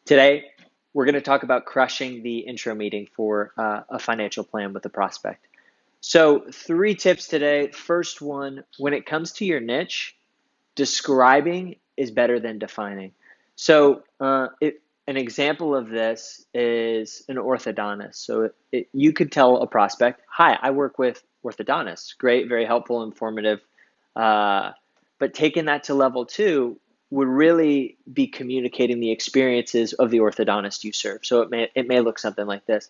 Today, we're going to talk about crushing the intro meeting for a financial plan with a prospect. So, 3 tips today. First one, when it comes to your niche, describing is better than defining. So, an example of this is an orthodontist. So, you could tell a prospect, "Hi, I work with orthodontists." Great, very helpful, informative. Uh, but taking that to level 2 would really be communicating the experiences of the orthodontist you serve. So it may look something like this.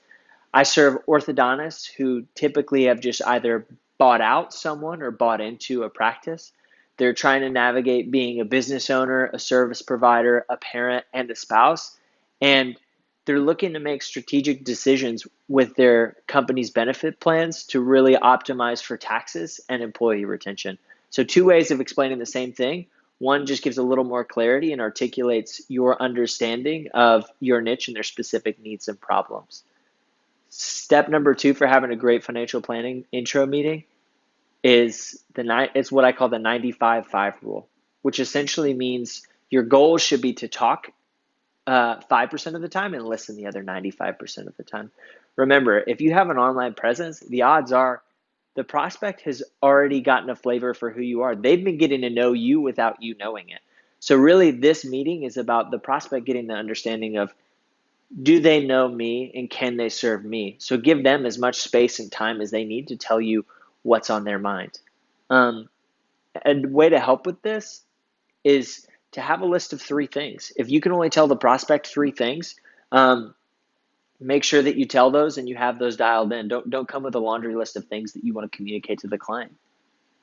I serve orthodontists who typically have just either bought out someone or bought into a practice. They're trying to navigate being a business owner, a service provider, a parent, and a spouse. And they're looking to make strategic decisions with their company's benefit plans to really optimize for taxes and employee retention. So 2 ways of explaining the same thing. One just gives a little more clarity and articulates your understanding of your niche and their specific needs and problems. Step number 2 for having a great financial planning intro meeting is it's what I call the 95-5 rule, which essentially means your goal should be to talk 5% of the time and listen the other 95% of the time. Remember, if you have an online presence, the odds are the prospect has already gotten a flavor for who you are. They've been getting to know you without you knowing it. So really, this meeting is about the prospect getting the understanding of, do they know me and can they serve me? So give them as much space and time as they need to tell you what's on their mind. A way to help with this is to have a list of 3 things. If you can only tell the prospect 3 things, make sure that you tell those and you have those dialed in. Don't come with a laundry list of things that you want to communicate to the client,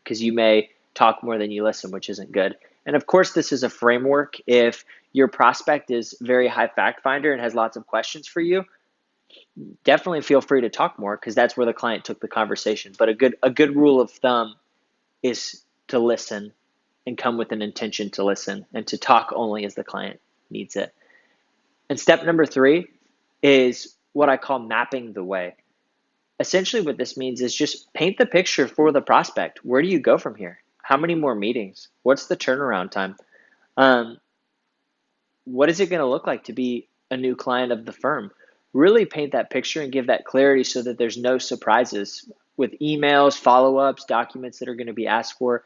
because you may talk more than you listen, which isn't good. And of course, this is a framework. If your prospect is very high fact finder and has lots of questions for you, definitely feel free to talk more, because that's where the client took the conversation. But a good rule of thumb is to listen and come with an intention to listen and to talk only as the client needs it. And step number 3 is what I call mapping the way. Essentially what this means is just paint the picture for the prospect. Where do you go from here? How many more meetings? What's the turnaround time? What is it going to look like to be a new client of the firm? Really paint that picture and give that clarity so that there's no surprises with emails, follow-ups, documents that are going to be asked for.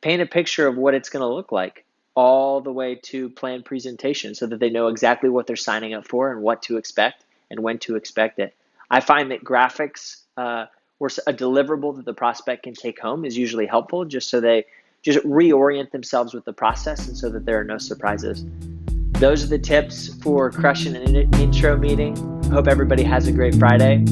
Paint a picture of what it's going to look like all the way to plan presentation so that they know exactly what they're signing up for and what to expect and when to expect it. I find that graphics or a deliverable that the prospect can take home is usually helpful, just so they just reorient themselves with the process and so that there are no surprises. Those are the tips for crushing an intro meeting. I hope everybody has a great Friday.